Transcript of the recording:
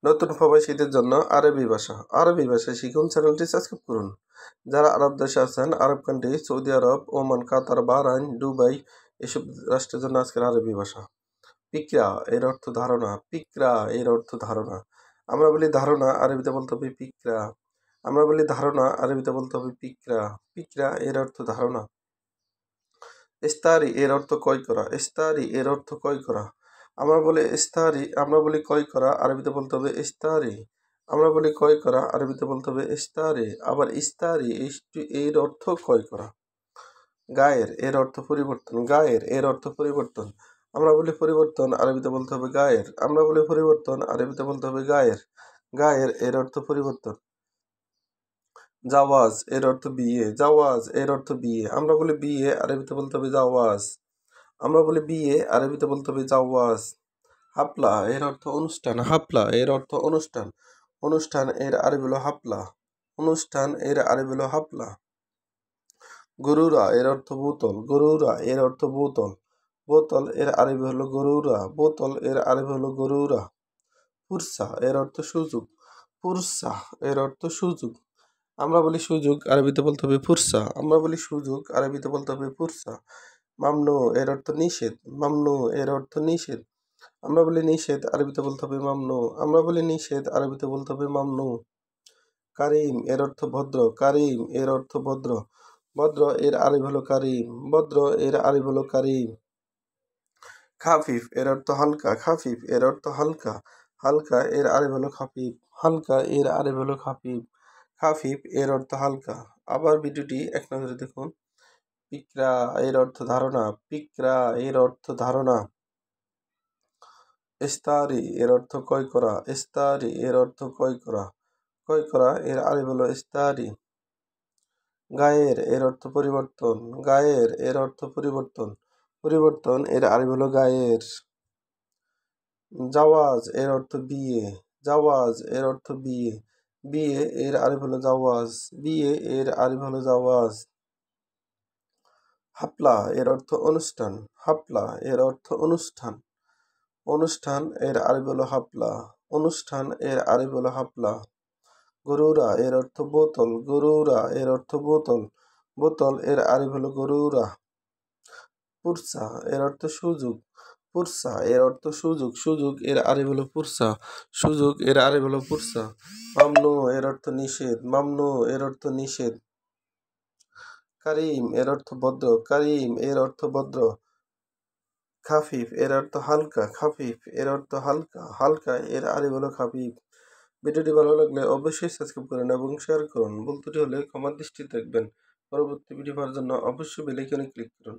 নতুন প্রবাসীদের জন্য আরবি ভাষা শিখুন চ্যানেলটি সাবস্ক্রাইব করুন। যারা আরব দেশে আছেন, আরব কান্ট্রি, সৌদি আরব, ওমান, কাতার, বাহরাইন, দুবাই, এসব রাষ্ট্রের জন্য আজকের আরবি ভাষা। পিকরা এর অর্থ ধারণা। পিকরা এর অর্থ ধারণা। আমরা বলি ধারণা, আরবিতে বলতে হবে পিকরা। আমরা বলি ধারণা, আরবিতে বলতে হবে পিকরা। পিকরা এর অর্থ ধারণা। ইস্তারি এর অর্থ ক্রয় করা। ইস্তারি এর অর্থ ক্রয় করা। আমরা বলি ক্রয় করা, আরবিতে বলতে হবে ইস্তারি। আমরা বলি ক্রয় করা, আরবিতে বলতে হবে ইস্তারি। আবার ইস্তারি এর অর্থ ক্রয় করা। গায়ের এর অর্থ পরিবর্তন। গায়ের এর অর্থ পরিবর্তন। আমরা বলি পরিবর্তন, আরবিতে বলতে হবে গায়ের। আমরা বলি পরিবর্তন, আরবিতে বলতে হবে গায়ের। গায়ের এর অর্থ পরিবর্তন। জাওয়াজ এর অর্থ বিয়ে। জাওয়াজ এর অর্থ বিয়ে। আমরা বলি বিয়ে, আরবিতে বলতে হবে জাওয়াজ। আমরা বলি বিয়ে, আরবিতে বলতে হবে জাওয়াজ। হাপলা এর অর্থ অনুষ্ঠান। হাপলা এর অর্থ অনুষ্ঠান। অনুষ্ঠান এর আরবি হলো হাপলা। অনুষ্ঠান এর আরবি হলো হাপলা। গরুরা এর অর্থ বোতল। গরুরা এর অর্থ বোতল। বোতল এর আরবি হলো গরুরা। বোতল এর আরবি হলো গরুরা। ফুরসা এর অর্থ সুযোগ। ফুরসা এর অর্থ সুযোগ। আমরা বলি সুযোগ, আরবিতে বলতে হবে ফুরসা। আমরা বলি সুযোগ, আরবিতে বলতে হবে ফুরসা। মামনু এর অর্থ নিষেধ। মামনু এর অর্থ নিষেধ। আমরা বলি নিষেধ, আরবিতে বলতে হবে মামনু। আমরা বলি নিষেধ, আরবিতে বলতে হবে মামনু। কারিম এর অর্থ ভদ্র। কারিম এর অর্থ ভদ্র। ভদ্র এর আরবি হলো কারিম। ভদ্র এর আরবি হলো কারিম। খাফিফ এর অর্থ হালকা। খাফিফ এর অর্থ হালকা। হালকা এর আরবি হলো খাফিফ। হালকা এর আরবি হলো খাফিফ। খাফিফ এর অর্থ হালকা। আবার ভিডিওটি এক নজরে দেখুন। পিকরা এর অর্থ ধারণা। পিকরা এর অর্থ ধারণা। ইস্তারি এর অর্থ ক্রয় করা। ইস্তারি এর অর্থ ক্রয় করা। ক্রয় করা এর আরবি হলো ইস্তারি। গায়ের এর অর্থ পরিবর্তন। গায়ের এর অর্থ পরিবর্তন। পরিবর্তন এর আরবি হলো গায়ের। জাওয়াজ এর অর্থ বিয়ে। জাওয়াজ এর অর্থ বিয়ে। বিয়ে এর আরবি হলো জাওয়াজ। বিয়ে এর আরবি হলো জাওয়াজ। হাপলা এর অর্থ অনুষ্ঠান। হাপলা এর অর্থ অনুষ্ঠান। অনুষ্ঠান এর আরবি হলো হাপলা। অনুষ্ঠান এর আরবি হলো হাপলা। গরুরা এর অর্থ বোতল। গরুরা এর অর্থ বোতল। বোতল এর আরবি হলো গরুরা। পুরসা এর অর্থ সুযোগ। পুরসা এর অর্থ সুযোগ। সুযোগ এর আরবি হলো পুরসা। সুযোগ এর আরবি হলো পুরসা। মামনু এর অর্থ নিষেধ। মামনু এর অর্থ নিষেধ। কারিম এর অর্থ ভদ্র। কারিম এর অর্থ ভদ্র। খাফিফ এর অর্থ হালকা। খাফিফ এর অর্থ হালকা। হালকা এর আরবি হলো খাফিফ। ভিডিওটি ভালো লাগলে অবশ্যই সাবস্ক্রাইব করুন এবং শেয়ার করুন। ভুল ত্রুটি হলে ক্ষমার দৃষ্টিতে দেখবেন। পরবর্তী ভিডিও পাওয়ার জন্য অবশ্যই বেল আইকনে ক্লিক করুন।